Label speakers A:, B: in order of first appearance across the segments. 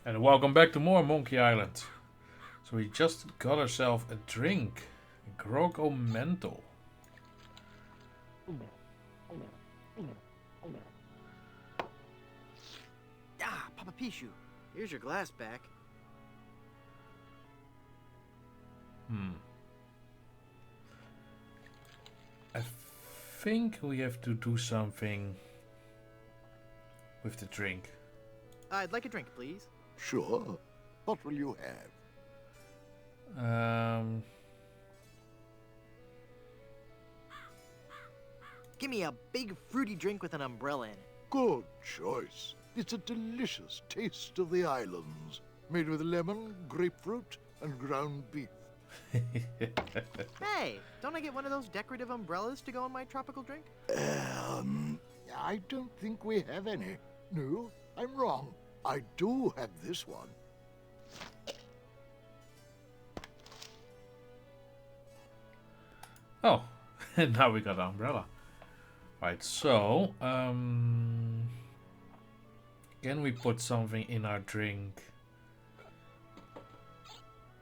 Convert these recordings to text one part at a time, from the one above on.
A: And welcome back to more Monkey Island. So we just got ourselves a drink. Groco Mental.
B: Ah, Papa Pichu, here's your glass back.
A: I think we have to do something with the drink.
B: I'd like a drink, please.
C: Sure. What will you have?
B: Give me a big fruity drink with an umbrella in it.
C: Good choice. It's a delicious taste of the islands, made with lemon, grapefruit, and ground beef.
B: Hey, don't I get one of those decorative umbrellas to go in my tropical drink?
C: I don't think we have any. No, I'm wrong. I do have this one.
A: Oh, and now we got an umbrella. Right, so can we put something in our drink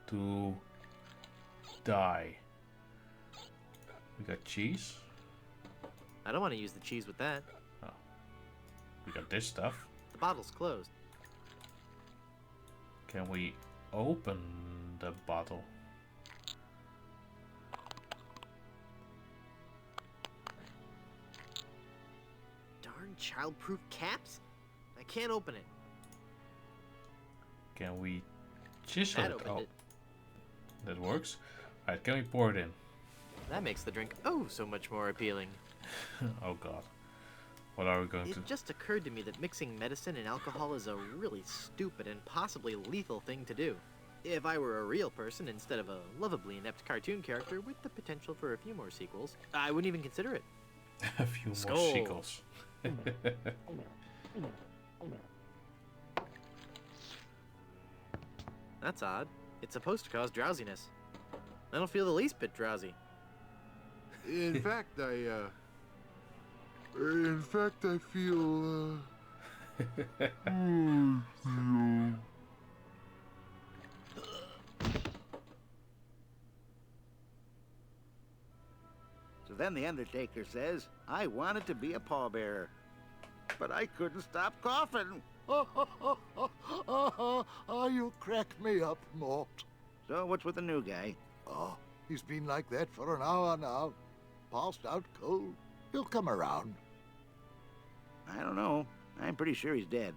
A: to die? We got cheese.
B: I don't want to use the cheese with that.
A: We got this stuff.
B: The bottle's closed.
A: Can we open the bottle?
B: Darn child-proof caps? I can't open it.
A: Can we chisel
B: That
A: it?
B: opened
A: Oh,
B: it.
A: that works. Right, can we pour it in?
B: That makes the drink oh so much more appealing.
A: Oh god. What are we going
B: It
A: to...
B: just occurred to me that mixing medicine and alcohol is a really stupid and possibly lethal thing to do. If I were a real person instead of a lovably inept cartoon character with the potential for a few more sequels, I wouldn't even consider it.
A: a few more
B: Skull.
A: sequels.
B: That's odd. It's supposed to cause drowsiness. I don't feel the least bit drowsy.
D: In fact, I feel,
E: So then the Undertaker says, I wanted to be a pallbearer, but I couldn't stop coughing.
C: You crack me up, Mort.
E: So what's with the new guy?
C: Oh, he's been like that for an hour now. Passed out cold. He'll come around.
E: I don't know. I'm pretty sure he's dead.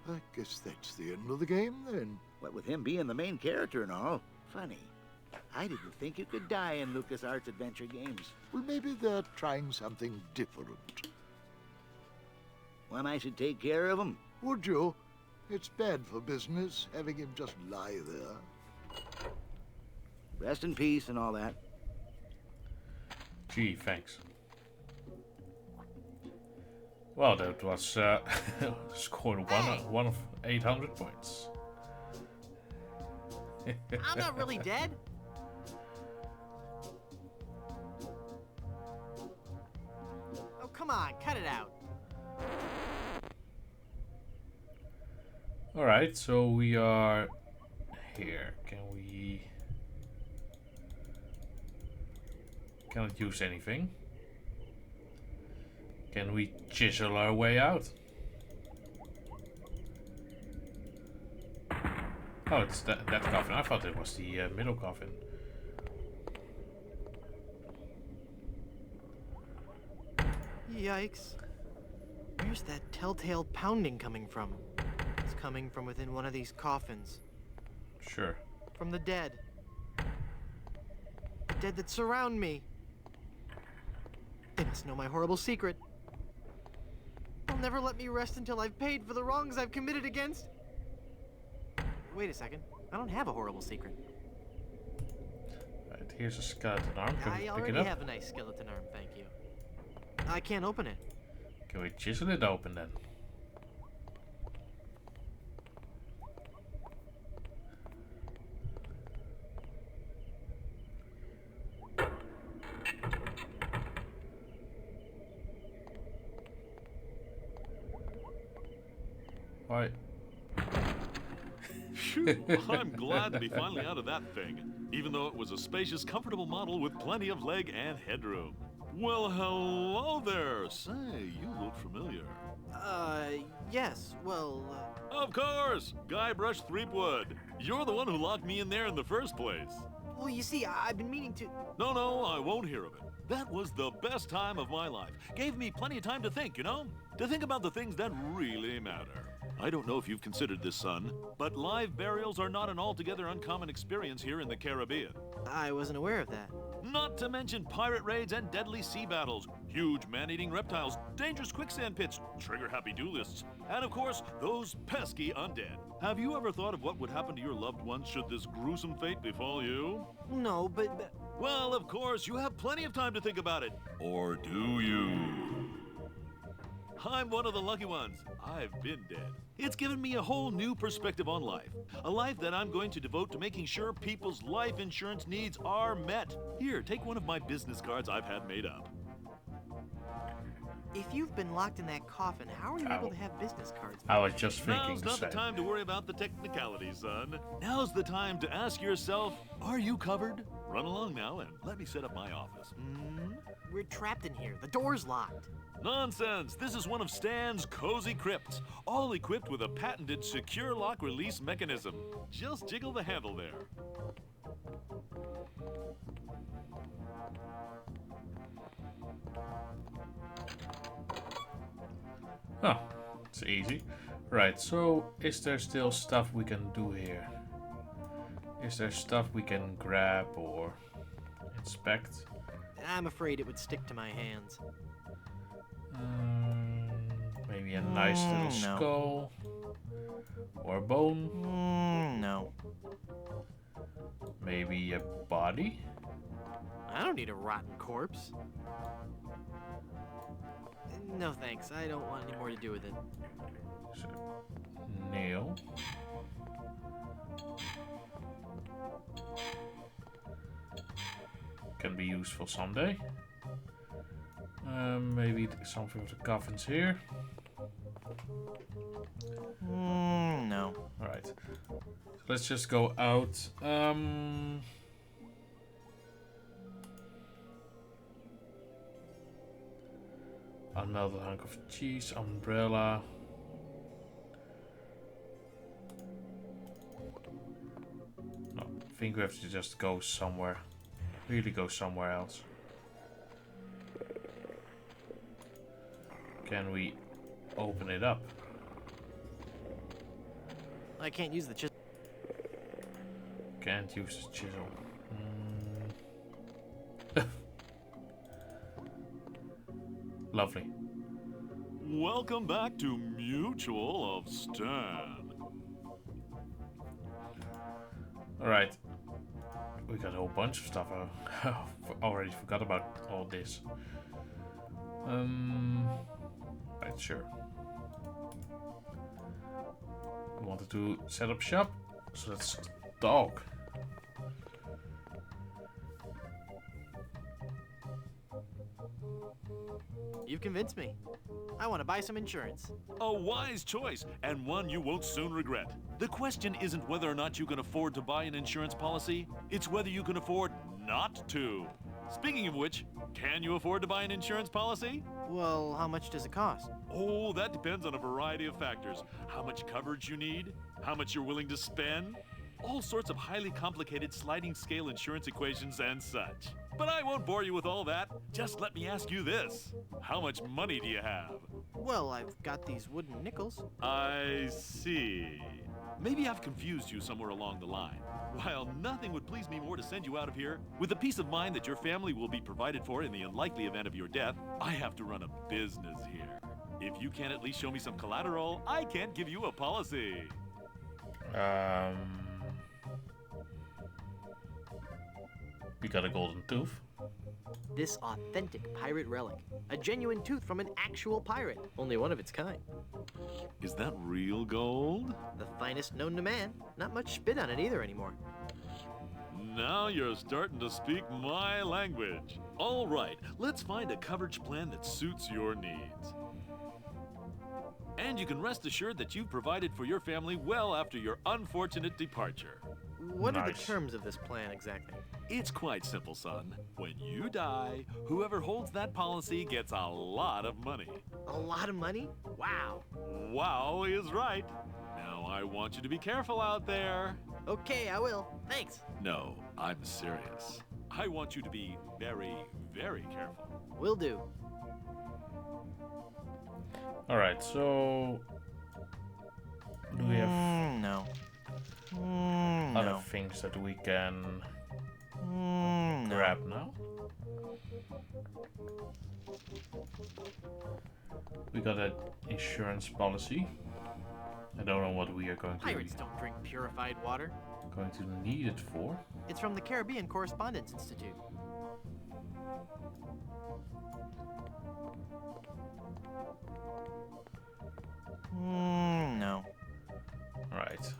C: I guess that's the end of the game, then.
E: What with him being the main character and all. Funny. I didn't think you could die in LucasArts adventure games.
C: Well, maybe they're trying something different.
E: When I should take care of him?
C: Would you? It's bad for business, having him just lie there.
E: Rest in peace and all that.
A: Gee, thanks. Well, that was scored one of 800 points.
B: I'm not really dead. Oh, come on, cut it out.
A: Alright, so we are here. Cannot use anything. Can we chisel our way out? Oh, it's that coffin. I thought it was the middle coffin.
B: Yikes. Where's that telltale pounding coming from? It's coming from within one of these coffins.
A: Sure.
B: From the dead. The dead that surround me. They must know my horrible secret. They'll never let me rest until I've paid for the wrongs I've committed against. Wait a second. I don't have a horrible secret.
A: Right, here's a skeleton arm. Can we
B: I
A: pick
B: already
A: it up?
B: have a nice skeleton arm, thank you. I can't open it.
A: Can we chisel it open then? Why?
F: Phew, I'm glad to be finally out of that thing, even though it was a spacious, comfortable model with plenty of leg and headroom. Well, hello there. Say, you look familiar.
B: Yes, well,
F: Of course! Guybrush Threepwood. You're the one who locked me in there in the first place.
B: well, you see, I've been meaning to...
F: No, I won't hear of it. That was the best time of my life. Gave me plenty of time to think, you know? To think about the things that really matter. I don't know if you've considered this, son, but live burials are not an altogether uncommon experience here in the Caribbean.
B: I wasn't aware of that.
F: Not to mention pirate raids and deadly sea battles, huge man-eating reptiles, dangerous quicksand pits, trigger-happy duelists, and of course, those pesky undead. Have you ever thought of what would happen to your loved ones should this gruesome fate befall you?
B: No, but...
F: Well, of course, you have plenty of time to think about it. Or do you? I'm one of the lucky ones. I've been dead. It's given me a whole new perspective on life. A life that I'm going to devote to making sure people's life insurance needs are met. Here, take one of my business cards I've had made up.
B: If you've been locked in that coffin, how are you able to have business cards?
A: I was just thinking
F: Now's
A: the
F: not the
A: same.
F: time to worry about the technicalities, son. Now's the time to ask yourself, are you covered? Run along now and let me set up my office.
B: We're trapped in here. The door's locked.
F: Nonsense! This is one of Stan's cozy crypts, all equipped with a patented secure lock release mechanism. Just jiggle the handle there.
A: Oh, it's easy. Right, so is there still stuff we can do here? Is there stuff we can grab or inspect?
B: I'm afraid it would stick to my hands.
A: Maybe a nice little
B: No.
A: skull or a bone.
B: No.
A: Maybe a body.
B: I don't need a rotten corpse. No thanks, I don't want any more to do with it.
A: So, nail. Can be useful someday. Maybe something with the coffins here.
B: No.
A: Alright. So let's just go out. Unmelted hunk of cheese, umbrella. No, I think we have to just go somewhere. Really go somewhere else. Can we open it up?
B: I can't use the chisel.
A: Can't use the chisel. Lovely.
F: Welcome back to Mutual of Stan.
A: Alright. We got a whole bunch of stuff. I already forgot about all this. Right, sure. We wanted to set up shop, so let's talk.
B: You've convinced me. I want to buy some insurance.
F: A wise choice, and one you won't soon regret. The question isn't whether or not you can afford to buy an insurance policy, it's whether you can afford not to. Speaking of which, can you afford to buy an insurance policy?
B: Well, how much does it cost?
F: Oh, that depends on a variety of factors. How much coverage you need, how much you're willing to spend, all sorts of highly complicated sliding scale insurance equations and such. But I won't bore you with all that. Just let me ask you this. How much money do you have?
B: Well, I've got these wooden nickels.
F: I see. Maybe I've confused you somewhere along the line. While nothing would please me more to send you out of here, with the peace of mind that your family will be provided for in the unlikely event of your death, I have to run a business here. If you can't at least show me some collateral, I can't give you a policy.
A: We got a golden tooth.
B: This authentic pirate relic. A genuine tooth from an actual pirate. Only one of its kind.
F: Is that real gold?
B: The finest known to man. Not much spit on it either anymore.
F: Now you're starting to speak my language. All right, let's find a coverage plan that suits your needs. And you can rest assured that you've provided for your family well after your unfortunate departure.
B: What are the
A: Nice.
B: terms of this plan exactly?
F: It's quite simple, son. When you die, whoever holds that policy gets a lot of money.
B: A lot of money? Wow.
F: Wow is right. Now I want you to be careful out there.
B: Okay, I will. Thanks.
F: No, I'm serious. I want you to be very, very careful.
B: Will do.
A: Alright, so do we have
B: No.
A: other things that we can grab now? We got an insurance policy. I don't know what we are
B: Pirates don't drink purified water.
A: going to need it for.
B: It's from the Caribbean Correspondence Institute. No.
A: Right.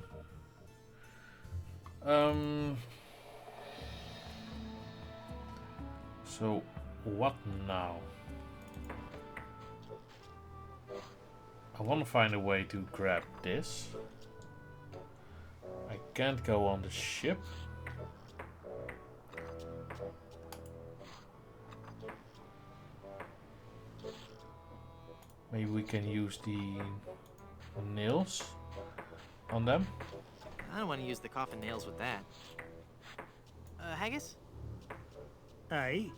A: So what now? I want to find a way to grab this. I can't go on the ship. Maybe we can use the nails on them.
B: I don't want to use the coffin nails with that. Haggis?
G: Aye.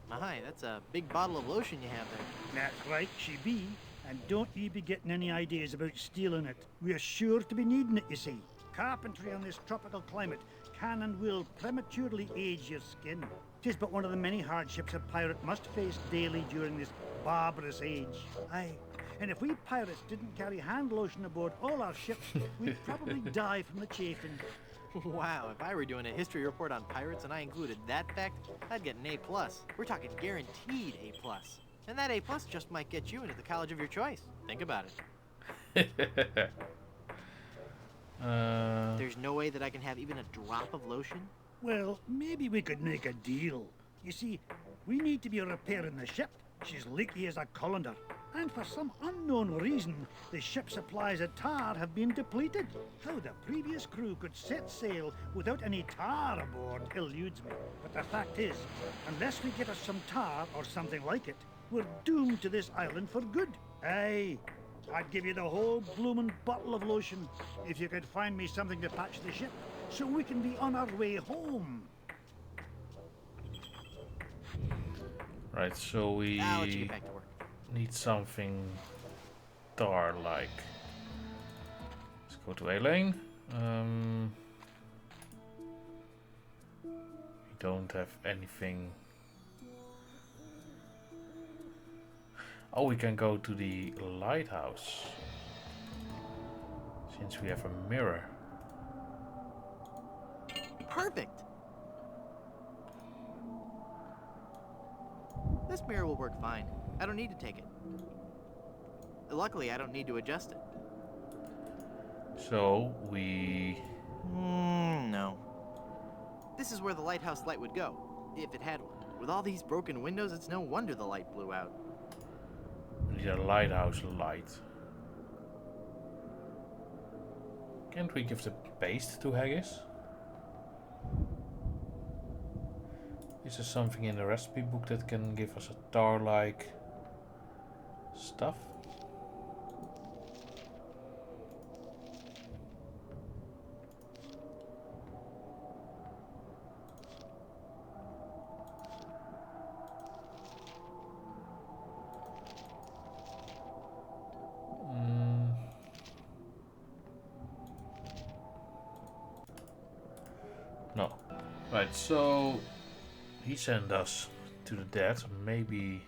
B: My, that's a big bottle of lotion you have there.
G: That's right, she be. And don't ye be getting any ideas about stealing it. We're sure to be needing it, you see. Carpentry on this tropical climate can and will prematurely age your skin. 'Tis but one of the many hardships a pirate must face daily during this barbarous age. Aye. And if we pirates didn't carry hand lotion aboard all our ships, we'd probably die from the chafing.
B: Wow, if I were doing a history report on pirates and I included that fact, I'd get an A+. We're talking guaranteed A+. And that A+ just might get you into the college of your choice. Think about it. There's no way that I can have even a drop of lotion?
G: Well, maybe we could make a deal. You see, we need to be repairing the ship. She's leaky as a colander. And for some unknown reason, the ship's supplies of tar have been depleted. How the previous crew could set sail without any tar aboard eludes me. But the fact is, unless we get us some tar or something like it, we're doomed to this island for good. Aye, I'd give you the whole bloomin' bottle of lotion if you could find me something to patch the ship so we can be on our way home.
A: Right, so we
B: I'll let you get back to work.
A: need something tar-like. Let's go to Elaine. We don't have anything. Oh, we can go to the lighthouse. Since we have a mirror.
B: Perfect! This mirror will work fine. I don't need to take it. Luckily, I don't need to adjust it.
A: So we...
B: No. This is where the lighthouse light would go, if it had one. With all these broken windows, it's no wonder the light blew out.
A: We need a lighthouse light. Can't we give the paste to Haggis? Is there something in the recipe book that can give us a tar-like stuff? No. Right, so he sent us to the dead. Maybe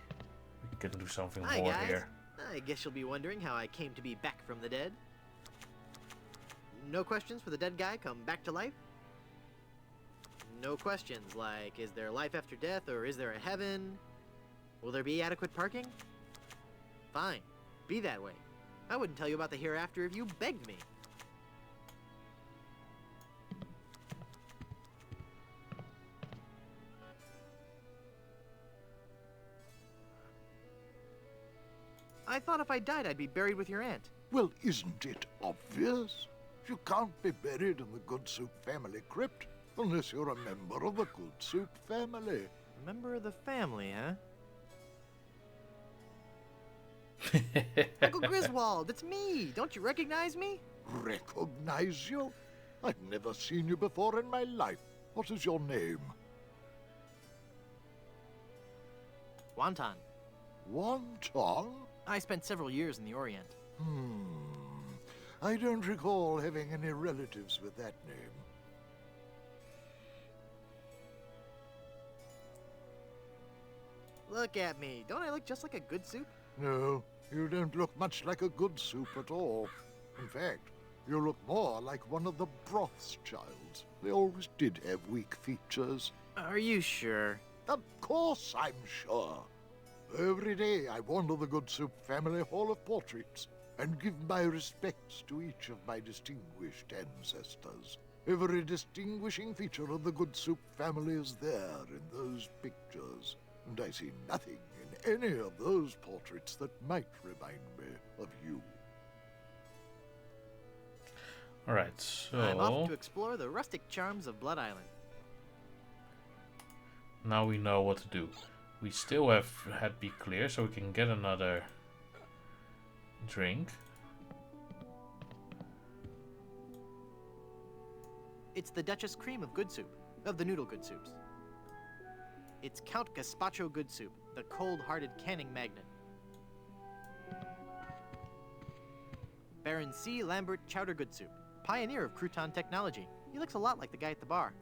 A: we can do something
B: Hi,
A: more
B: guys.
A: here.
B: I guess you'll be wondering how I came to be back from the dead. No questions for the dead guy come back to life? No questions like, is there life after death or is there a heaven? Will there be adequate parking? Fine. Be that way. I wouldn't tell you about the hereafter if you begged me. I thought if I died, I'd be buried with your aunt.
C: Well, isn't it obvious? You can't be buried in the Good Soup family crypt unless you're a member of the Good Soup family.
B: Member of the family, huh? Uncle Griswold, it's me! Don't you recognize me?
C: Recognize you? I've never seen you before in my life. What is your name?
B: Wonton.
C: Wonton?
B: I spent several years in the Orient.
C: I don't recall having any relatives with that name.
B: Look at me. Don't I look just like a good soup?
C: No, you don't look much like a good soup at all. In fact, you look more like one of the Brothschilds. They always did have weak features.
B: Are you sure?
C: Of course I'm sure. Every day I wander the Good Soup family hall of portraits and give my respects to each of my distinguished ancestors. Every distinguishing feature of the Good Soup family is there in those pictures, and I see nothing in any of those portraits that might remind me of you.
A: Alright, so
B: I'm off to explore the rustic charms of Blood Island.
A: now we know what to do. We still have had be clear, so we can get another drink.
B: It's the Duchess Cream of Good Soup, of the noodle good soups. It's Count Gazpacho Good Soup, the cold-hearted canning magnate. Baron C. Lambert Chowder Good Soup, pioneer of crouton technology. He looks a lot like the guy at the bar.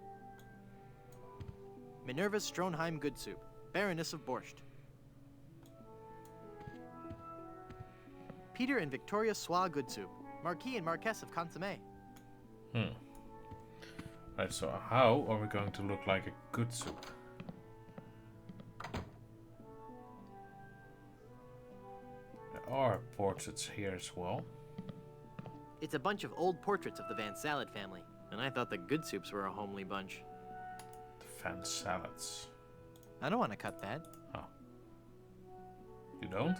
B: Minerva Stronheim Good Soup, Baroness of Borscht. Peter and Victoria Sois Good Soup, Marquis and Marquess of Consommé.
A: Right, so how are we going to look like a good soup? There are portraits here as well.
B: It's a bunch of old portraits of the Van Salad family, and I thought the Good Soups were a homely bunch.
A: The Van Salads.
B: I don't want to cut that.
A: Oh. You don't?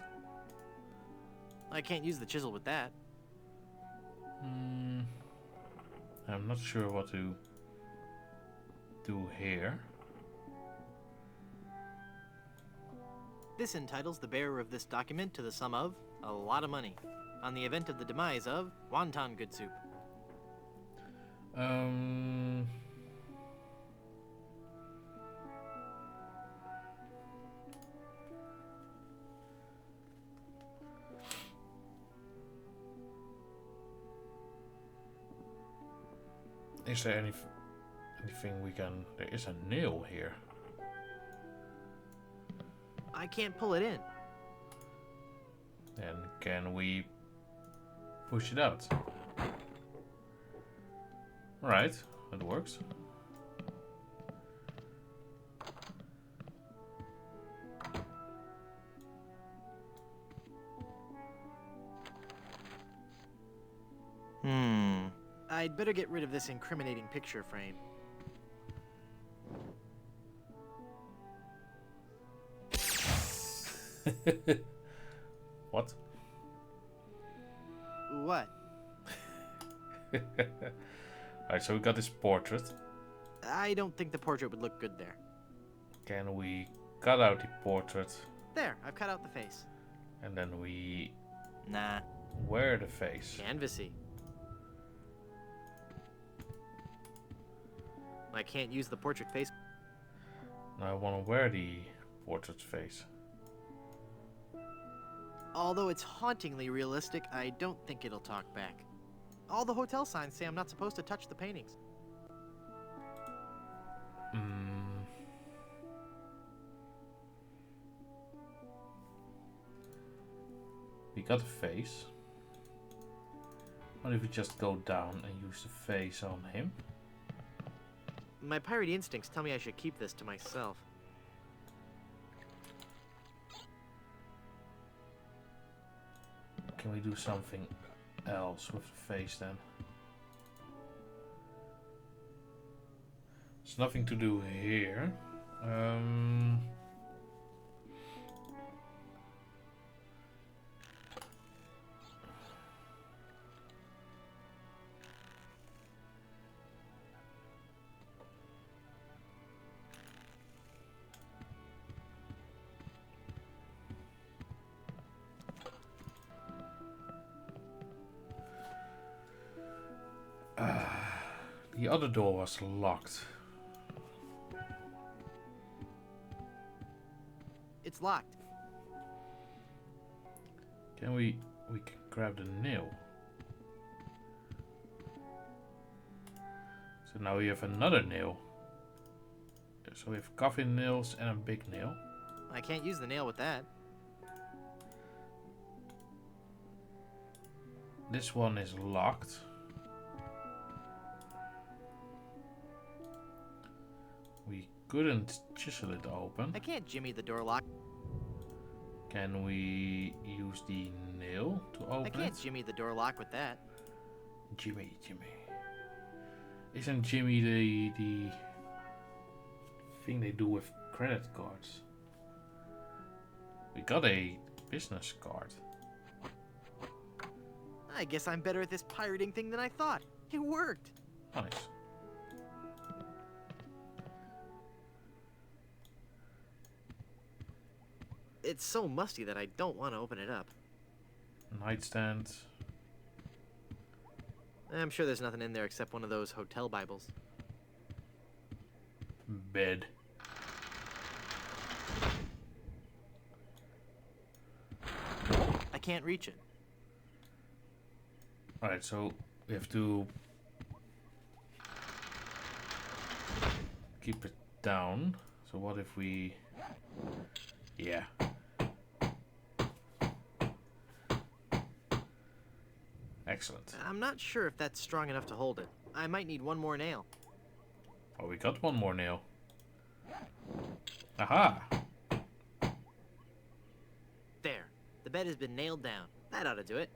B: I can't use the chisel with that.
A: I'm not sure what to do here.
B: This entitles the bearer of this document to the sum of a lot of money on the event of the demise of Wonton Good Soup.
A: Is there anything we can... There is a nail here.
B: I can't pull it in.
A: And can we push it out? Right, that works.
B: I'd better get rid of this incriminating picture frame.
A: What?
B: What?
A: Alright, so we got this portrait.
B: I don't think the portrait would look good there.
A: Can we cut out the portrait
B: There, I've cut out the face.
A: and then we
B: Nah,
A: wear the face?
B: canvassy. I can't use the portrait face.
A: Now I want to wear the portrait face.
B: Although it's hauntingly realistic, I don't think it'll talk back. All the hotel signs say I'm not supposed to touch the paintings.
A: We got a face. What if we just go down and use the face on him?
B: My piratey instincts tell me I should keep this to myself.
A: Can we do something else with the face then? There's nothing to do here. The other door was locked.
B: It's locked.
A: Can we can grab the nail. So now we have another nail. So we have coffin nails and a big nail.
B: I can't use the nail with that.
A: This one is locked. We couldn't chisel it open.
B: I can't jimmy the door lock.
A: Can we use the nail to open
B: I can't
A: it?
B: jimmy the door lock with that.
A: Jimmy. Isn't Jimmy the thing they do with credit cards? We got a business card.
B: I guess I'm better at this pirating thing than I thought. It worked.
A: Nice.
B: It's so musty that I don't want to open it up.
A: Nightstand.
B: I'm sure there's nothing in there except one of those hotel Bibles.
A: Bed.
B: I can't reach it.
A: Alright, so we have to keep it down. So what if we... Yeah. Excellent.
B: I'm not sure if that's strong enough to hold it. I might need one more nail.
A: Oh, we got one more nail. Aha!
B: There. The bed has been nailed down. That ought to do it.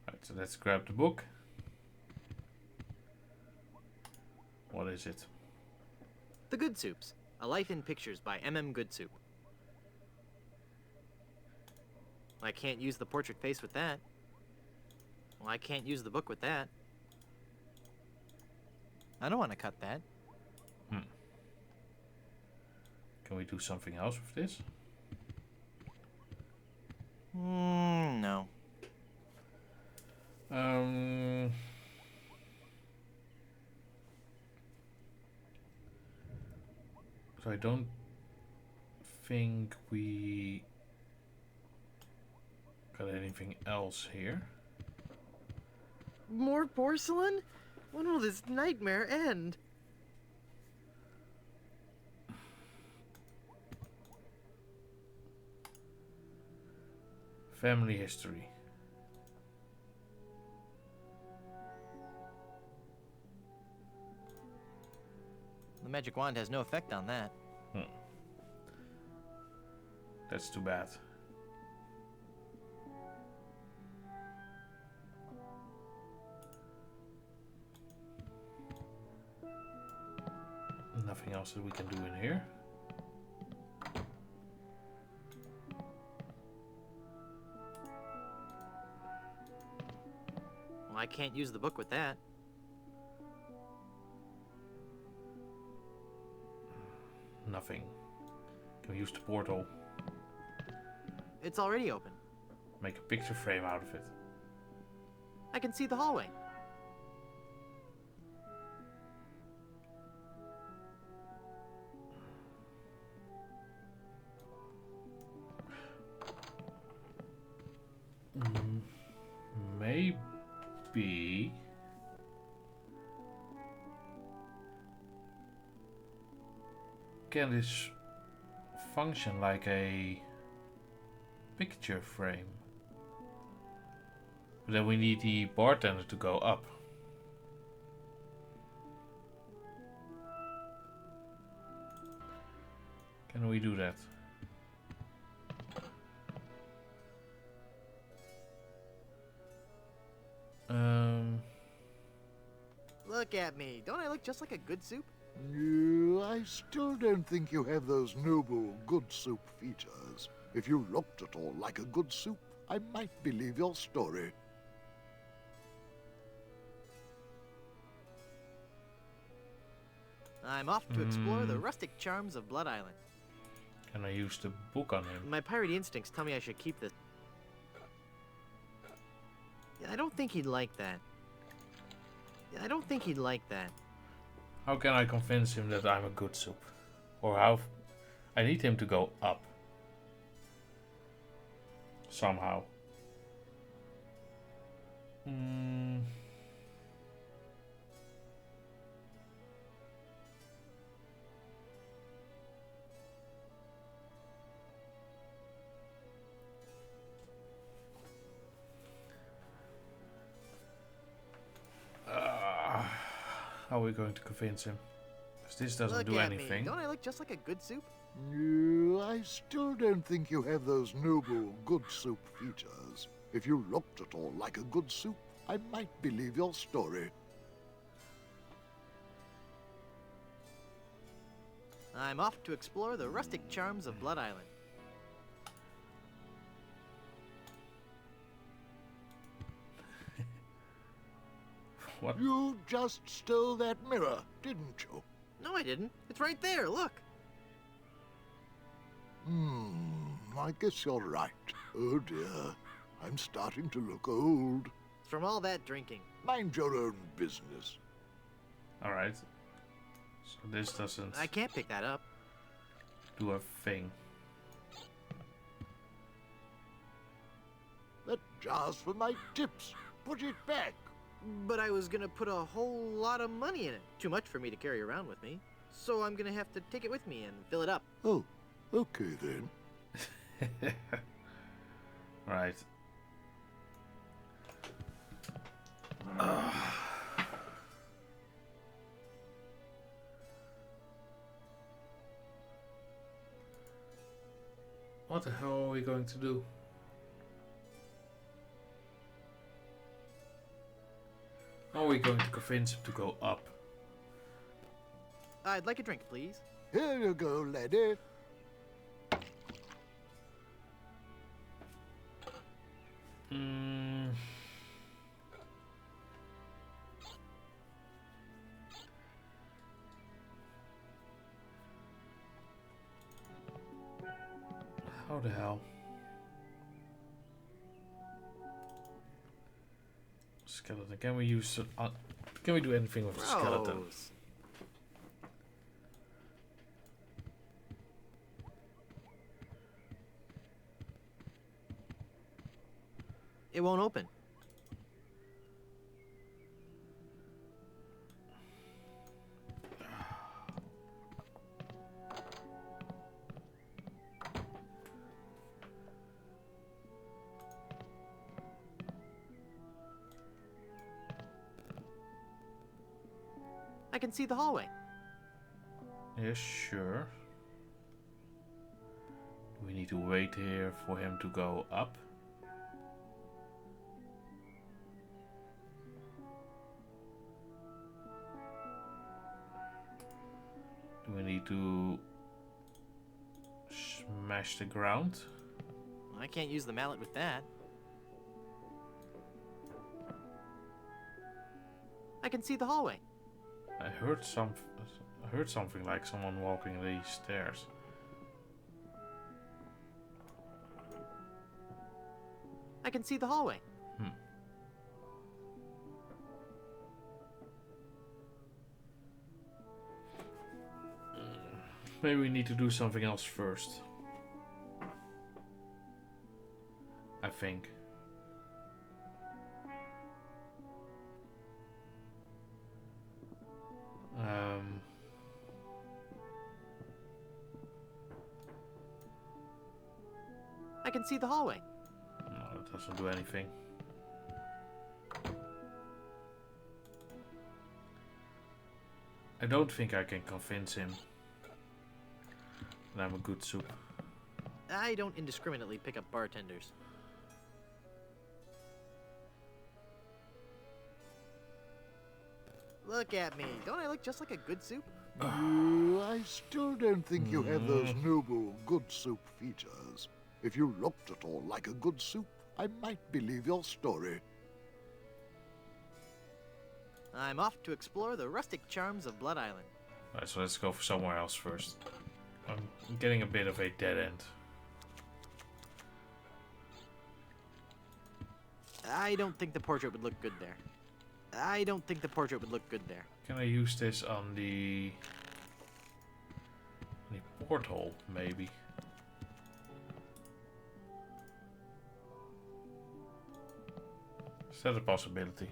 A: Right, so let's grab the book. What is it?
B: The Good Soups. A Life in Pictures by M.M. Goodsoup. I can't use the portrait face with that. Well, I can't use the book with that. I don't want to cut that.
A: Can we do something else with this?
B: No.
A: So I don't think we got anything else here.
B: More porcelain? When will this nightmare end?
A: Family history.
B: The magic wand has no effect on that.
A: That's too bad. Nothing else that we can do in here.
B: Well, I can't use the book with that.
A: Nothing. Can we use the portal?
B: It's already open.
A: Make a picture frame out of it.
B: I can see the hallway.
A: Maybe can this function like a picture frame? But then we need the bartender to go up. Can we do that?
B: Look at me. Don't I look just like a good soup?
C: No, I still don't think you have those noble good soup features. If you looked at all like a good soup, I might believe your story.
B: I'm off to explore the rustic charms of Blood Island.
A: Can I use the book on him?
B: My pirate instincts tell me I should keep this. I don't think he'd like that. I don't think he'd like that.
A: How can I convince him that I'm a good soup? Or how... I need him to go up. Somehow. Hmm... How are we going to convince him? Because this doesn't
B: Look
A: do
B: at
A: anything.
B: me. Don't I look just like a good soup?
C: No, I still don't think you have those noble good soup features. If you looked at all like a good soup, I might believe your story.
B: I'm off to explore the rustic charms of Blood Island.
A: What?
C: You just stole that mirror, didn't you?
B: No, I didn't. It's right there. Look.
C: I guess you're right. Oh dear, I'm starting to look old.
B: It's from all that drinking.
C: Mind your own business.
A: Alright. So this doesn't
B: I can't pick that up.
A: do a thing.
C: That jar's for my tips. Put it back.
B: But I was gonna put a whole lot of money in it. Too much for me to carry around with me. So I'm gonna have to take it with me and fill it up.
C: Oh, okay then.
A: Right. What the hell are we going to do? How are we going to convince him to go up?
B: I'd like a drink, please.
C: Here you go, laddie.
A: Mm. How the hell? Skeleton. Can we use? Can we do anything with the skeleton?
B: Gross. It won't open. I can see the hallway.
A: Yes, sure. Do we need to wait here for him to go up? Do we need to smash the ground?
B: I can't use the mallet with that. I can see the hallway.
A: I heard something like someone walking these stairs.
B: I can see the hallway.
A: Maybe we need to do something else first. I think.
B: I can see the hallway.
A: No, that doesn't do anything. I don't think I can convince him that I'm a good soup.
B: I don't indiscriminately pick up bartenders. Look at me. Don't I look just like a good soup?
C: No, I still don't think you have those noble good soup features. If you looked at all like a good soup, I might believe your story.
B: I'm off to explore the rustic charms of Blood Island.
A: Alright, so let's go for somewhere else first. I'm getting a bit of a dead end.
B: I don't think the portrait would look good there. I don't think the portrait would look good there.
A: Can I use this on the porthole, maybe? Is that a possibility?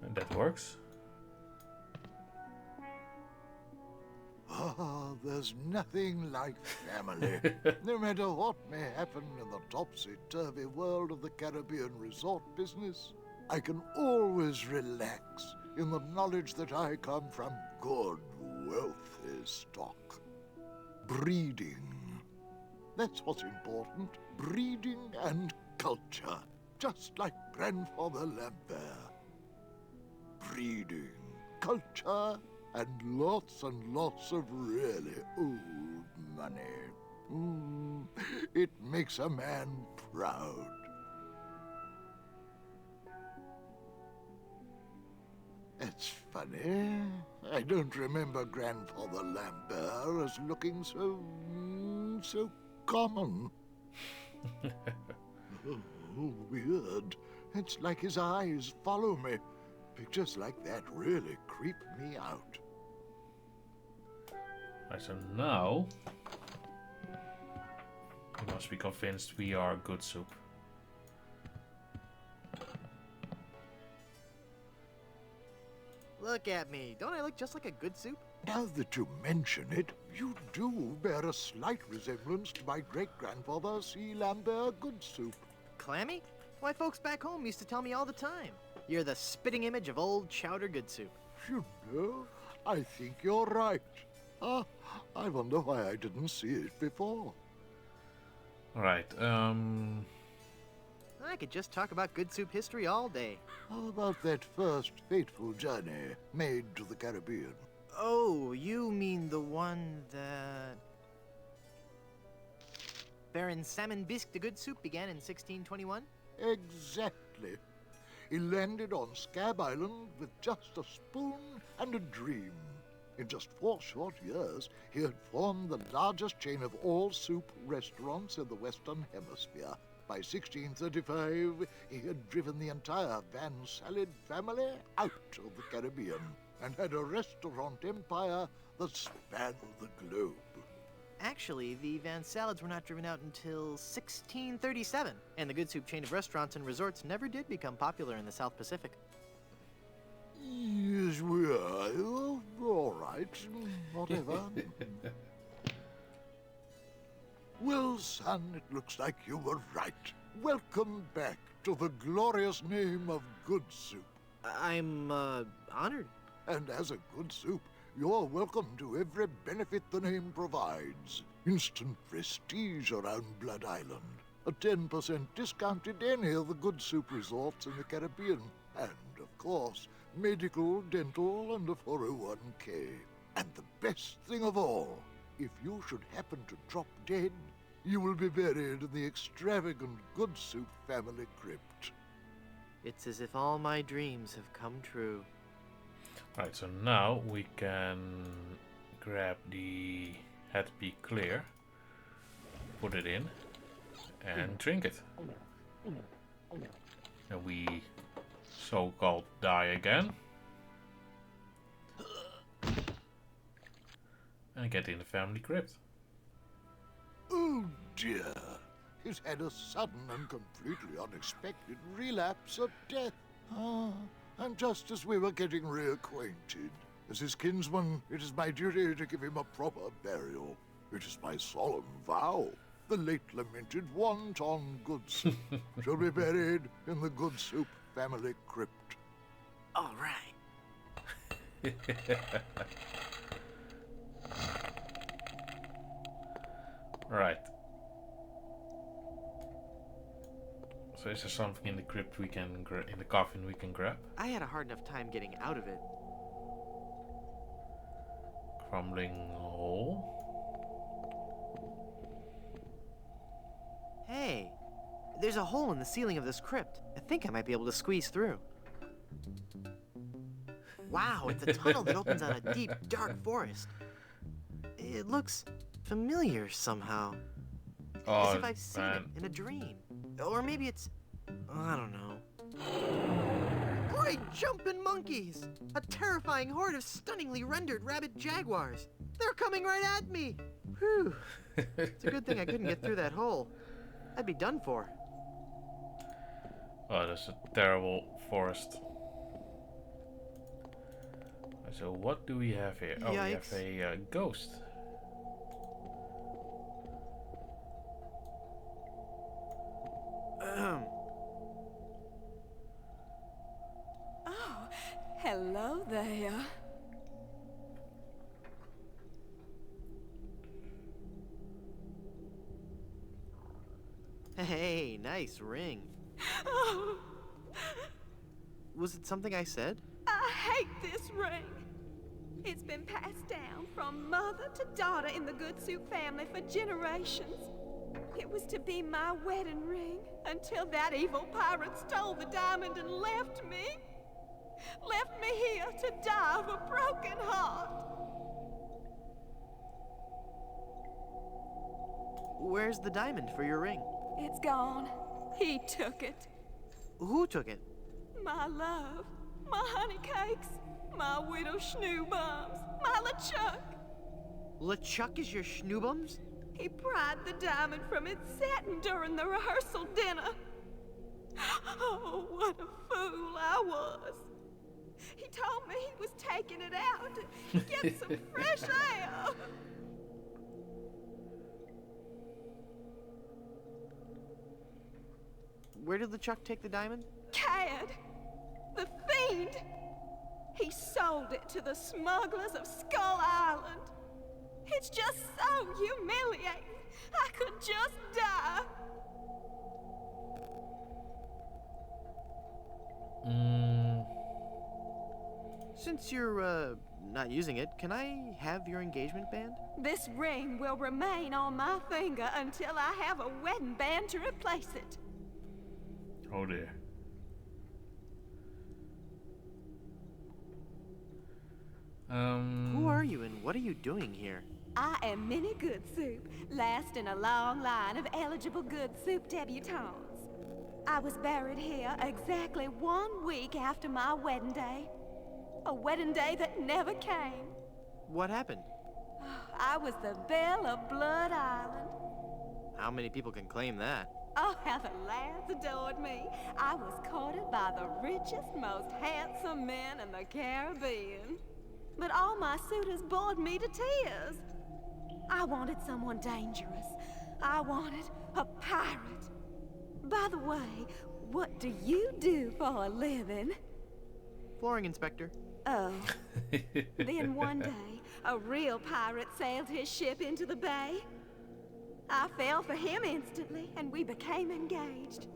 A: And that works.
C: Ah, there's nothing like family. No matter what may happen in the topsy-turvy world of the Caribbean resort business, I can always relax in the knowledge that I come from good, wealthy stock. Breeding. That's what's important. Breeding and culture. Just like Grandfather Lambert. Breeding, culture, and lots of really old money. It makes a man proud. It's funny. I don't remember Grandfather Lambert as looking so common. Oh, weird. It's like his eyes follow me. Pictures like that really creep me out.
A: Right, so now we must be convinced we are good soup.
B: Look at me. Don't I look just like a good soup?
C: Now that you mention it, you do bear a slight resemblance to my great-grandfather C. Lambert Goodsoup.
B: Clammy? Why, folks back home used to tell me all the time. You're the spitting image of old Chowder Good Soup.
C: You know, I think you're right. I wonder why I didn't see it before.
A: Alright,
B: I could just talk about Good Soup history all day.
C: How about that first fateful journey made to the Caribbean?
B: Oh, you mean the one that... Baron Salmon Bisque de Good Soup began in 1621?
C: Exactly. He landed on Scab Island with just a spoon and a dream. In just 4 short years, he had formed the largest chain of all soup restaurants in the Western Hemisphere. By 1635, he had driven the entire Van Salad family out of the Caribbean and had a restaurant empire that spanned the globe.
B: Actually, the Van Salads were not driven out until 1637, and the Good Soup chain of restaurants and resorts never did become popular in the South Pacific.
C: Yes, we are. Oh, all right. Whatever. Well, son, it looks like you were right. Welcome back to the glorious name of Good Soup.
B: I'm, honored.
C: And as a Good Soup, you're welcome to every benefit the name provides. Instant prestige around Blood Island. A 10% discount at any of the Good Soup resorts in the Caribbean. And, of course, medical, dental, and a 401k. And the best thing of all, if you should happen to drop dead, you will be buried in the extravagant Good Soup family crypt.
B: It's as if all my dreams have come true.
A: right, so now we can grab the Head Be Clear, put it in, and drink it. And we so-called die again. And get in the family crypt.
C: Oh dear, he's had a sudden and completely unexpected relapse of death. And just as we were getting reacquainted, as his kinsman, it is my duty to give him a proper burial. It is my solemn vow. The late lamented Wonton Good Soup shall be buried in the Good Soup family crypt.
B: All right.
A: Right. So is there something in the crypt we can in the coffin we can grab?
B: I had a hard enough time getting out of it.
A: Crumbling hole.
B: Hey, there's a hole in the ceiling of this crypt. I think I might be able to squeeze through. Wow, it's a tunnel that opens on a deep, dark forest. It looks familiar somehow.
A: Oh,
B: As if I've seen
A: man.
B: it in a dream. Or maybe it's... I don't know. Great jumping monkeys! A terrifying horde of stunningly rendered rabid jaguars. They're coming right at me! Whew. It's a good thing I couldn't get through that hole. I'd be done for.
A: Oh, that's a terrible forest. So what do we have here? Oh, we have
B: Yikes.
A: a ghost.
B: Ahem.
H: Oh, hello there.
B: Hey, nice ring.
H: Oh,
B: Was it something I said?
H: I hate this ring. It's been passed down from mother to daughter in the Good Soup family for generations. It was to be my wedding ring until that evil pirate stole the diamond and left me. Left me here to die of a broken heart.
B: Where's the diamond for your ring?
H: It's gone. He took it.
B: Who took it?
H: My love, my honey cakes, my widow schnoobums, my LeChuck.
B: LeChuck is your schnoobums?
H: He pried the diamond from its satin during the rehearsal dinner. Oh, what a fool I was. He told me he was taking it out to get some fresh air.
B: Where did LeChuck take the diamond?
H: Cad, the fiend. He sold it to the smugglers of Skull Island. It's just so humiliating. I could just die.
B: Since you're, not using it, can I have your engagement band?
H: This ring will remain on my finger until I have a wedding band to replace it.
A: Oh dear.
B: Who are you and what are you doing here?
H: I am Minnie Good Soup, last in a long line of eligible Good Soup debutantes. I was buried here exactly 1 week after my wedding day. A wedding day that never came.
B: What happened?
H: I was the belle of Blood Island.
B: How many people can claim that?
H: Oh, how the lads adored me. I was courted by the richest, most handsome men in the Caribbean. But all my suitors bored me to tears. I wanted someone dangerous. I wanted a pirate. By the way, what do you do for a living?
B: Flooring inspector.
H: Oh. Then one day, a real pirate sailed his ship into the bay. I fell for him instantly, and we became engaged.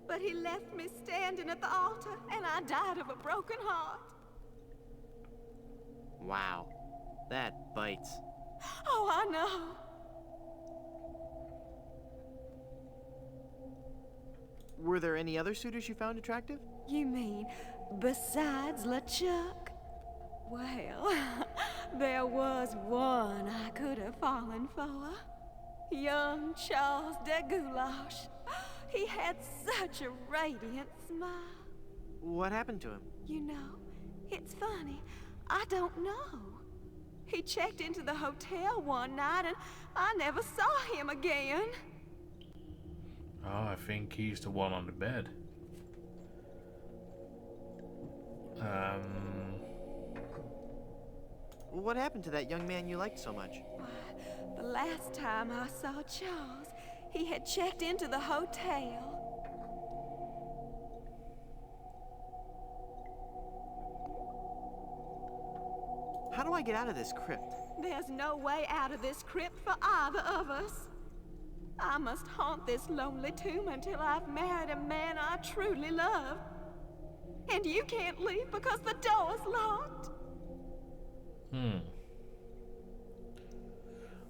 H: But he left me standing at the altar, and I died of a broken heart.
B: Wow. That bites.
H: Oh, I know.
B: Were there any other suitors you found attractive?
H: You mean besides LeChuck? Well, there was one I could have fallen for. Young Charles de Goulash. He had such a radiant smile.
B: What happened to him?
H: You know, it's funny. I don't know. He checked into the hotel one night and I never saw him again.
A: Oh, I think he's the one on the bed.
B: What happened to that young man you liked so much?
H: The last time I saw Charles, he had checked into the hotel.
B: How do I get out of this crypt?
H: There's no way out of this crypt for either of us. I must haunt this lonely tomb until I've married a man I truly love. And you can't leave because the door's locked.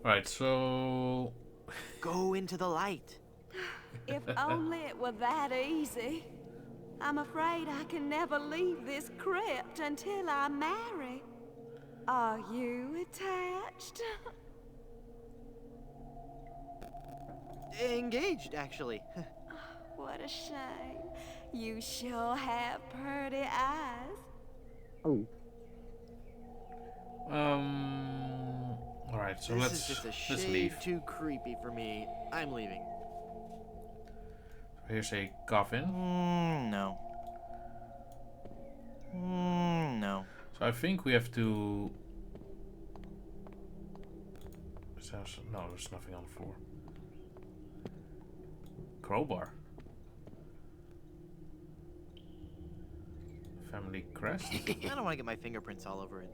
A: Right, so...
B: Go into the light.
H: If only it were that easy. I'm afraid I can never leave this crypt until I marry. Are you attached?
B: Engaged, actually.
H: What a shame. You sure have pretty eyes.
A: Alright, so
B: This
A: let's
B: is just a
A: let's
B: shade
A: leave.
B: too creepy for me. I'm leaving.
A: Here's a coffin.
B: No. No.
A: So I think we have to. No, there's nothing on the floor. Crowbar. Family crest.
B: I don't want to get my fingerprints all over it.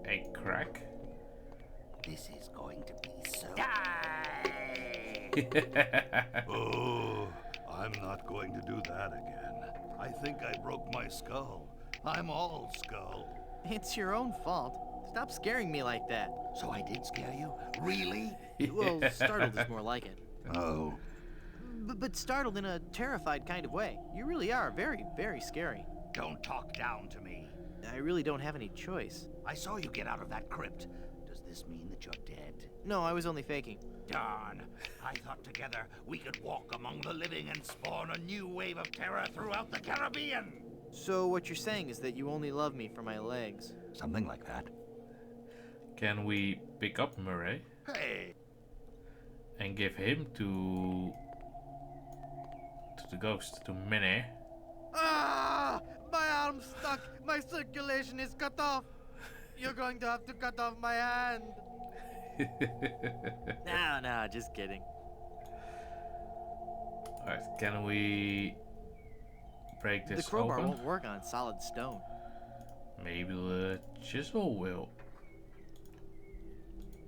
A: A crack.
E: This is going to be so.
I: Oh, I'm not going to do that again. I think I broke my skull. I'm all skull.
B: It's your own fault. Stop scaring me like that.
E: So I did scare you? Really?
B: Well, startled is more like it.
E: Oh.
B: But startled in a terrified kind of way. You really are very, very scary.
E: Don't talk down to me.
B: I really don't have any choice.
E: I saw you get out of that crypt. Does this mean that you're dead?
B: No, I was only faking.
E: Darn. I thought together we could walk among the living and spawn a new wave of terror throughout the Caribbean.
B: So what you're saying is that you only love me for my legs.
E: Something like that.
A: Can we pick up Murray
E: Hey.
A: and give him to the ghost, to Minnie?
B: Ah! My arm's stuck. My circulation is cut off. You're going to have to cut off my hand. No, just kidding.
A: Alright, can we break this
B: The crowbar
A: open?
B: won't work on solid stone.
A: Maybe the chisel will.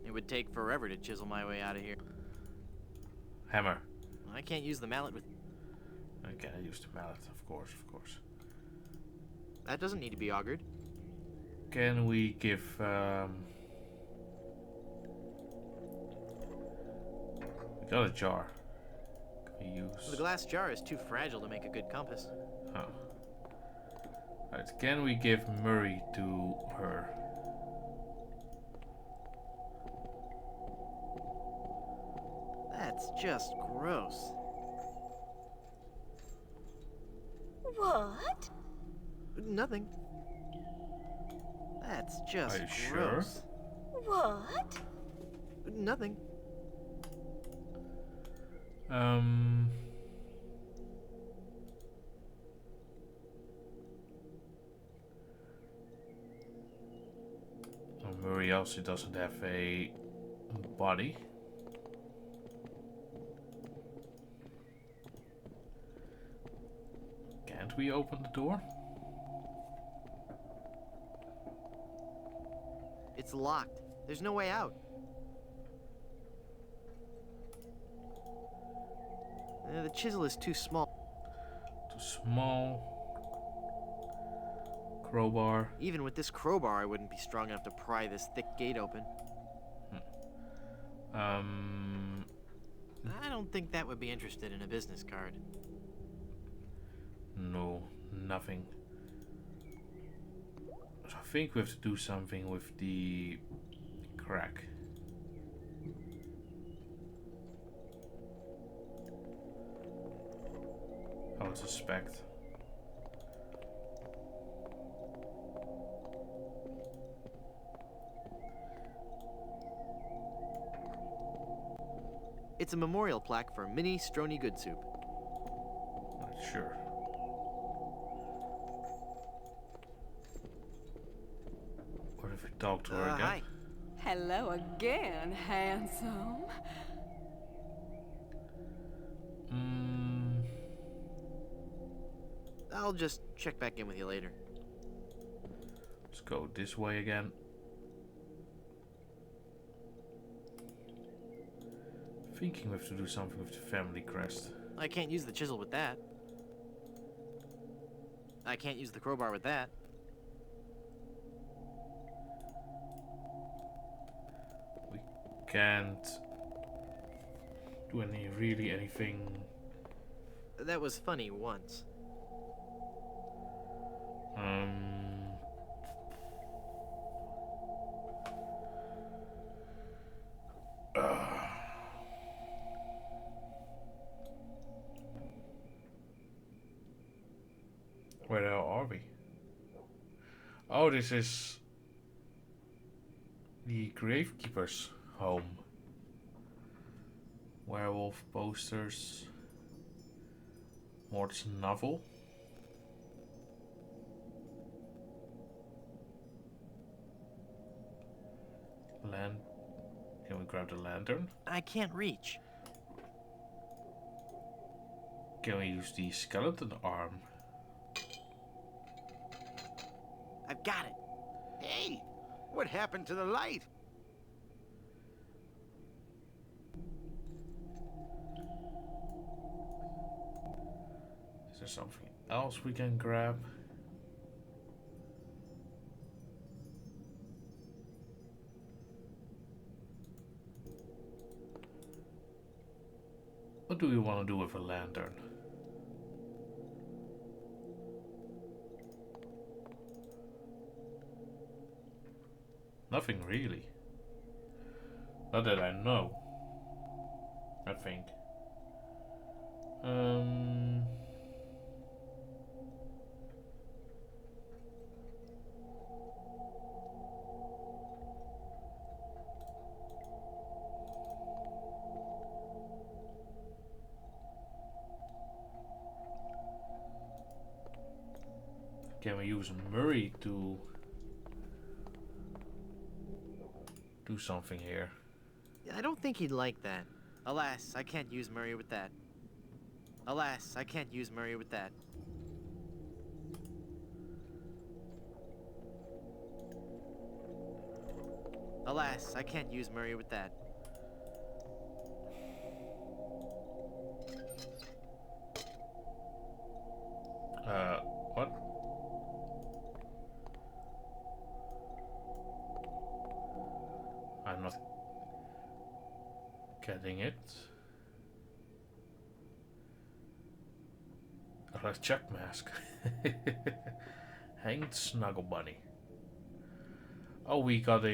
B: It would take forever to chisel my way out of here.
A: Hammer.
B: I can't use the mallet with...
A: Okay, I use the mallet, of course.
B: That doesn't need to be augured.
A: Can we give we got a jar. Can we use
B: The glass jar is too fragile to make a good compass.
A: Oh. Right, can we give Murray to her?
B: That's just gross.
H: What?
B: Nothing. That's just
A: Are you sure?
B: gross.
H: What?
B: Nothing.
A: Murray also doesn't have a body. Can't we open the door?
B: It's locked. There's no way out. The chisel is too small.
A: Too small. Crowbar.
B: Even with this crowbar, I wouldn't be strong enough to pry this thick gate open. I don't think that would be interested in a business card.
A: No, nothing. So I think we have to do something with the crack. I would suspect.
B: It's a memorial plaque for Minnie Stroney Good Soup.
A: Not sure. What if we talk to her again?
B: Hi.
H: Hello again, handsome.
B: I'll just check back in with you later.
A: Let's go this way again. Thinking we have to do something with the family crest.
B: I can't use the chisel with that. I can't use the crowbar with that.
A: We can't do anything.
B: That was funny once.
A: Where the hell are we? Oh, this is the Gravekeeper's home. Werewolf posters. Mort's novel. Can we grab the lantern?
B: I can't reach.
A: Can we use the skeleton arm?
B: I've got it.
E: Hey, what happened to the light?
A: Is there something else we can grab? What do we want to do with a lantern? Nothing really. Not that I know. I think. Can we use Murray to do something here?
B: I don't think he'd like that. Alas, I can't use Murray with that. Alas, I can't use Murray with that. Alas, I can't use Murray with that.
A: What? I'm not getting it. A Chuck mask. Hanged Snuggle Bunny. Oh, we got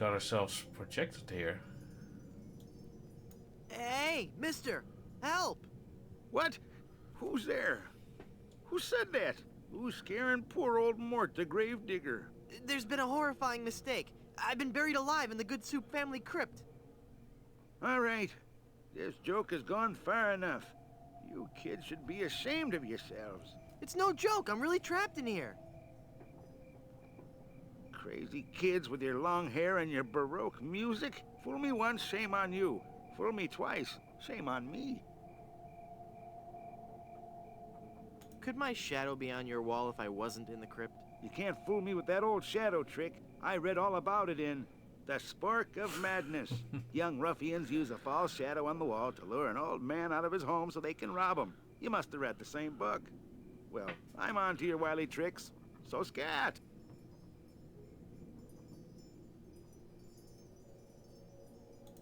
A: ourselves projected here.
B: Hey, mister! Help!
E: What? Who's there? Who said that? Who's scaring poor old Mort, the gravedigger?
B: There's been a horrifying mistake. I've been buried alive in the Good Soup family crypt.
E: All right. This joke has gone far enough. You kids should be ashamed of yourselves.
B: It's no joke. I'm really trapped in here.
E: Crazy kids with your long hair and your Baroque music. Fool me once, shame on you. Fool me twice, shame on me.
B: Could my shadow be on your wall if I wasn't in the crypt?
E: You can't fool me with that old shadow trick. I read all about it in The Spork of Madness. Young ruffians use a false shadow on the wall to lure an old man out of his home so they can rob him. You must have read the same book. Well, I'm on to your wily tricks, so scat.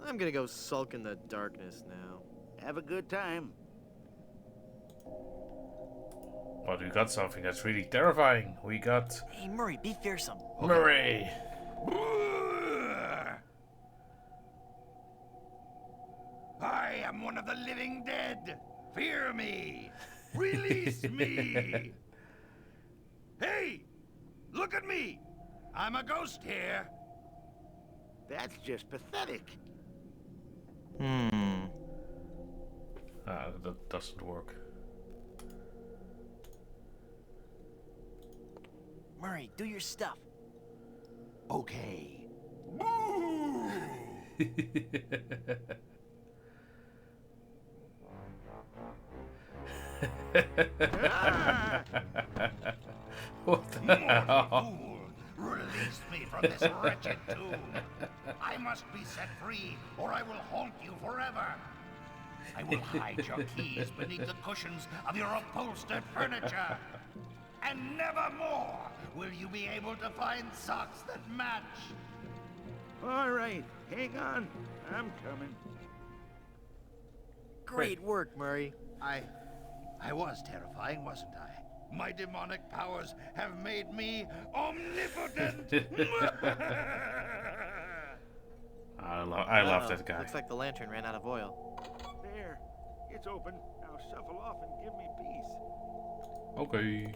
B: I'm gonna go sulk in the darkness now.
E: Have a good time.
A: But we got something that's really terrifying. We got
B: Hey, Murray, be fearsome.
A: Murray.
I: I am one of the living dead. Fear me. Release me. Hey, look at me. I'm a ghost here.
E: That's just pathetic.
A: That doesn't work.
B: Murray, do your stuff.
I: Okay. Boo!
A: What the hell?
I: Fool! Release me from this wretched tomb. I must be set free, or I will haunt you forever. I will hide your keys beneath the cushions of your upholstered furniture. And never more will you be able to find socks that match.
E: All right, hang on. I'm coming.
B: Great work, Murray.
I: I was terrifying, wasn't I? My demonic powers have made me omnipotent.
A: I love that guy.
B: Looks like the lantern ran out of oil.
E: There. It's open. Now shuffle off and give me peace.
A: Okay.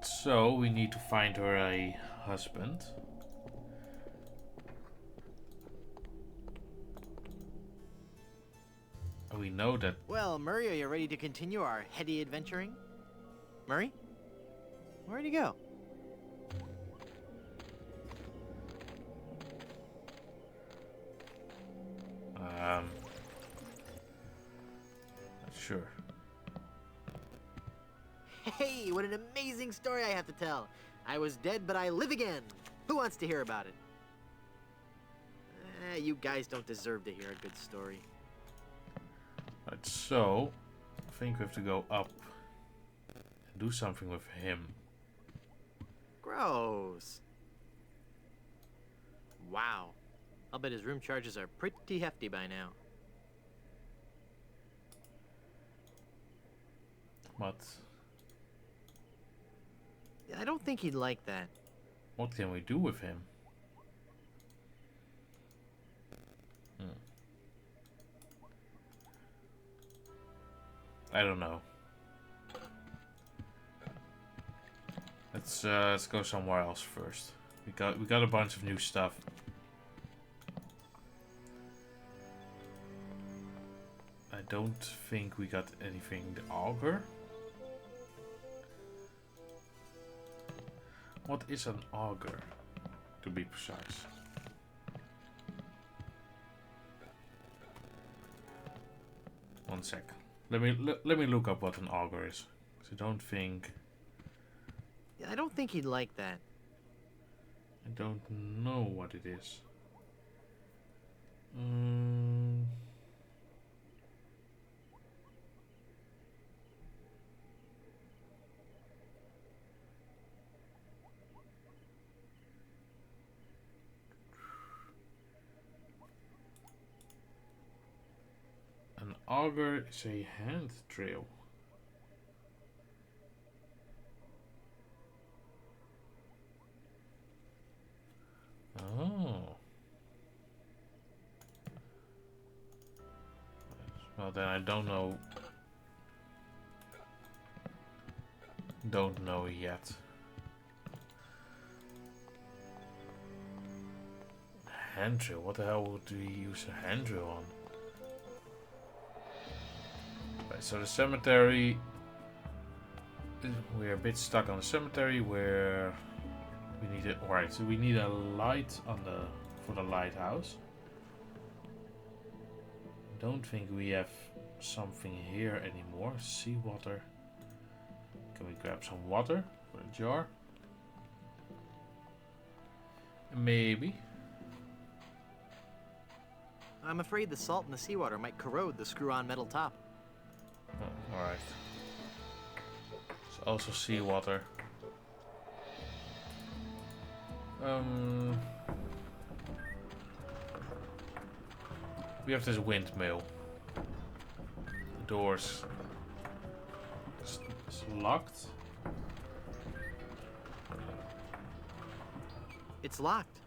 A: so we need to find her a husband. We know that.
B: Well, Murray, are you ready to continue our heady adventuring? Murray? Where'd he go?
A: Not sure.
B: Hey, what an amazing story I have to tell. I was dead, but I live again. Who wants to hear about it? You guys don't deserve to hear a good story.
A: Right, so I think we have to go up and do something with him.
B: Gross. Wow. I'll bet his room charges are pretty hefty by now.
A: But
B: I don't think he'd like that.
A: what can we do with him? I don't know. Let's go somewhere else first. We got a bunch of new stuff. I don't think we got anything. The auger. What is an auger, to be precise? One sec. Let me look up what an auger is. 'Cause I don't think.
B: I don't think he'd like that.
A: I don't know what it is. An auger is a hand drill. Oh. Well, then I don't know. Don't know yet. Hand drill? What the hell would we use a hand drill on? Right, so the cemetery. We're a bit stuck on the cemetery where we need it. Alright, so we need a light on for the lighthouse. Don't think we have something here anymore. Seawater. Can we grab some water for the jar? Maybe.
B: I'm afraid the salt in the seawater might corrode the screw-on metal top.
A: Oh, alright. It's also seawater. We have this windmill. The doors it's locked.
B: It's locked.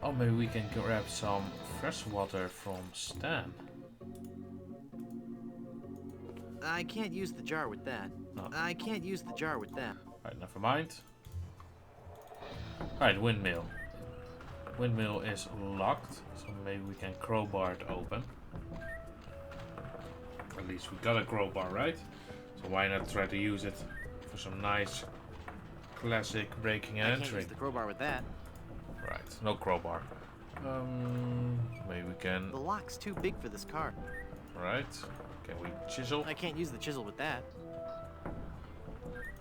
A: Oh, maybe we can grab some fresh water from Stan.
B: I can't use the jar with that.
A: No.
B: I can't use the jar with that.
A: Right, never mind. Right, windmill. Windmill is locked, so maybe we can crowbar it open. At least we got a crowbar, right? So why not try to use it for some nice classic breaking and
B: I can't
A: entering?
B: use the crowbar with that.
A: Right, no crowbar. Maybe we can.
B: The lock's too big for this car.
A: Right. Can we chisel?
B: I can't use the chisel with that.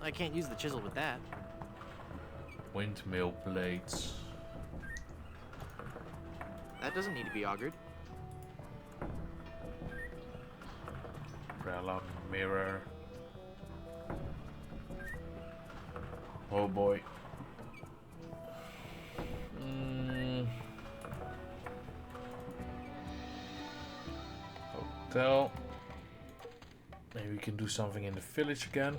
B: I can't use the chisel with that.
A: Windmill blades.
B: That doesn't need to be augured.
A: Umbrella, mirror. Oh boy. Hotel. Maybe we can do something in the village again.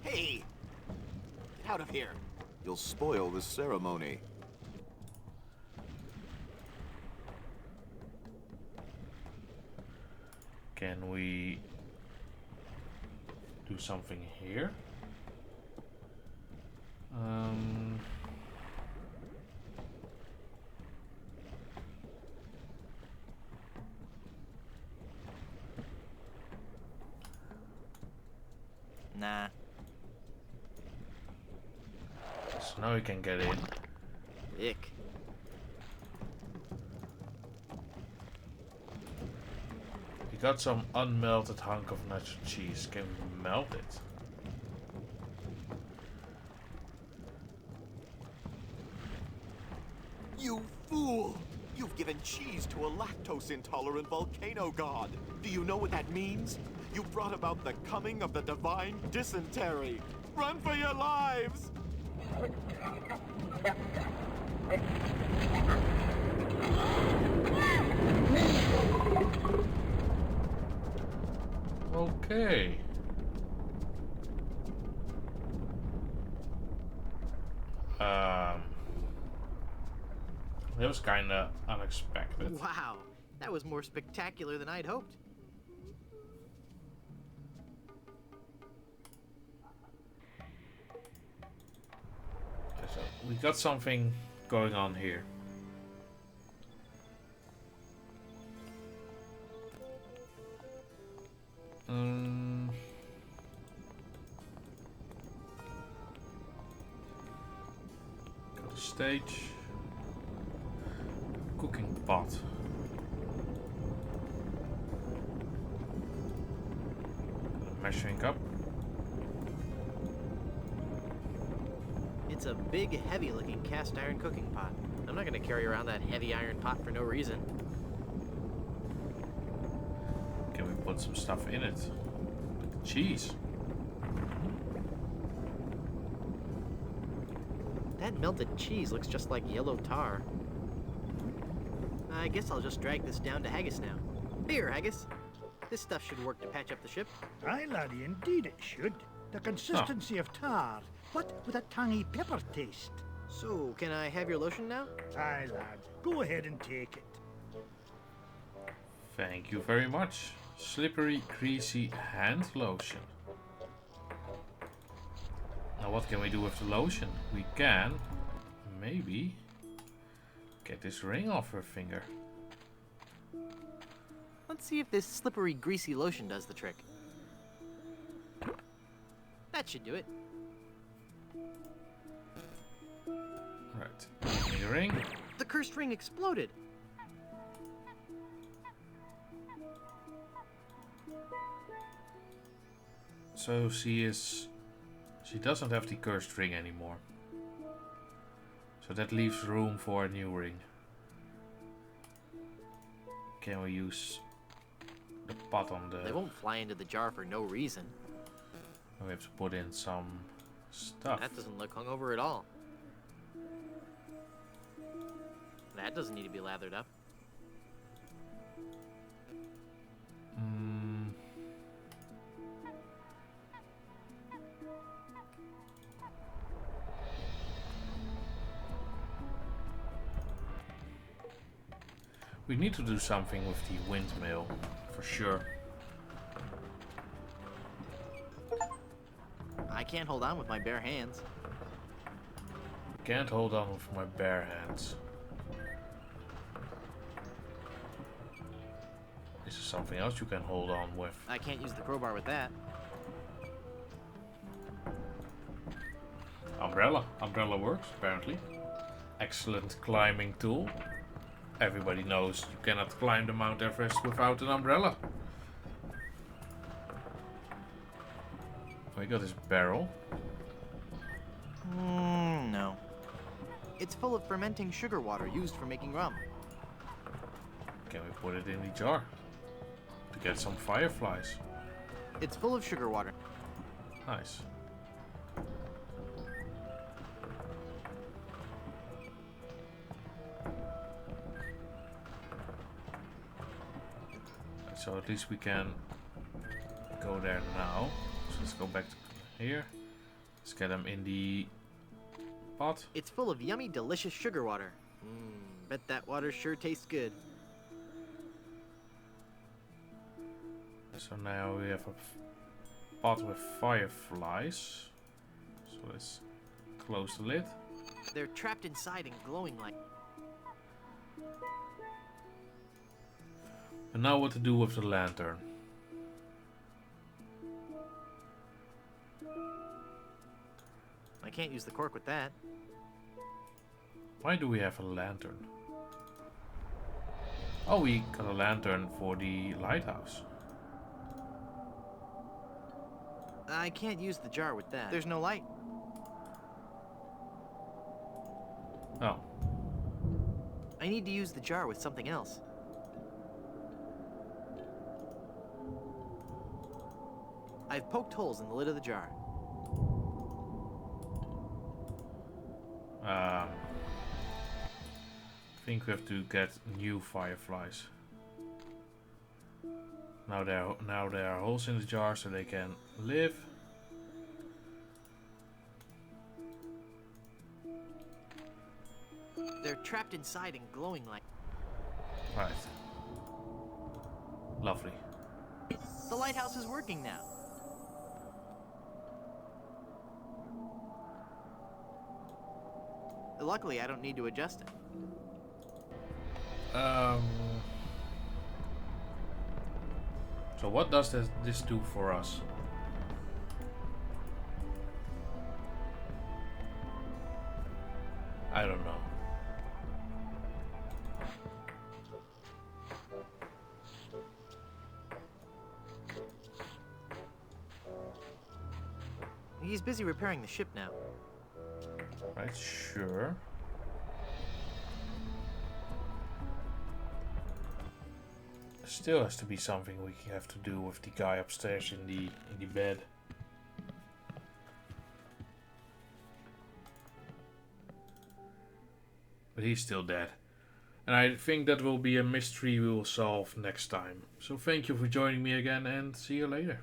J: Hey! Get out of here. You'll spoil the ceremony.
A: Can we do something here?
B: Nah.
A: So now we can get in.
B: Ick.
A: We got some unmelted hunk of nacho cheese. Can we melt it?
J: You fool! You've given cheese to a lactose-intolerant volcano god. Do you know what that means? You brought about the coming of the divine dysentery. Run for your lives!
A: Okay. That was kinda unexpected.
B: Wow, that was more spectacular than I'd hoped.
A: So we got something going on here. Got a stage. Cooking pot. Got a measuring cup.
B: It's a big, heavy-looking cast iron cooking pot. I'm not gonna carry around that heavy iron pot for no reason.
A: Can we put some stuff in it? Like cheese.
B: That melted cheese looks just like yellow tar. I guess I'll just drag this down to Haggis now. Here, Haggis. This stuff should work to patch up the ship.
G: Aye, laddie, indeed it should. The consistency of tar, but with a tangy pepper taste.
B: So, can I have your lotion now?
G: Aye, lad. Go ahead and take it.
A: Thank you very much. Slippery, greasy hand lotion. Now what can we do with the lotion? We can, maybe, get this ring off her finger.
B: Let's see if this slippery, greasy lotion does the trick. That should do it.
A: Right, give me the ring.
B: The cursed ring exploded.
A: So she doesn't have the cursed ring anymore. So that leaves room for a new ring. Can we use the pot on the...
B: They won't fly into the jar for no reason.
A: We have to put in some stuff.
B: That doesn't look hungover at all. That doesn't need to be lathered up.
A: We need to do something with the windmill, for sure.
B: I can't hold on with my bare hands.
A: Can't hold on with my bare hands. Is there something else you can hold on with?
B: I can't use the crowbar with that.
A: Umbrella. Umbrella works, apparently. Excellent climbing tool. Everybody knows you cannot climb the Mount Everest without an umbrella. We got this barrel.
B: No. It's full of fermenting sugar water used for making rum.
A: Can we put it in the jar? To get some fireflies.
B: It's full of sugar water.
A: Nice. So at least we can go there now. So let's go back to here. Let's get them in the pot.
B: It's full of yummy, delicious sugar water. Bet that water sure tastes good.
A: So now we have a pot with fireflies. So let's close the lid.
B: They're trapped inside and glowing like...
A: And now what to do with the lantern?
B: I can't use the cork with that.
A: Why do we have a lantern? Oh, we got a lantern for the lighthouse.
B: I can't use the jar with that. There's no light.
A: Oh.
B: I need to use the jar with something else. I've poked holes in the lid of the jar.
A: I think we have to get new fireflies. Now there are holes in the jar so they can live.
B: They're trapped inside and glowing like...
A: Right. Lovely.
B: The lighthouse is working now. Luckily, I don't need to adjust it.
A: So what does this do for us? I don't know.
B: He's busy repairing the ship now.
A: Right, sure. Still has to be something we have to do with the guy upstairs in the bed. But he's still dead. And I think that will be a mystery we will solve next time. So thank you for joining me again and see you later.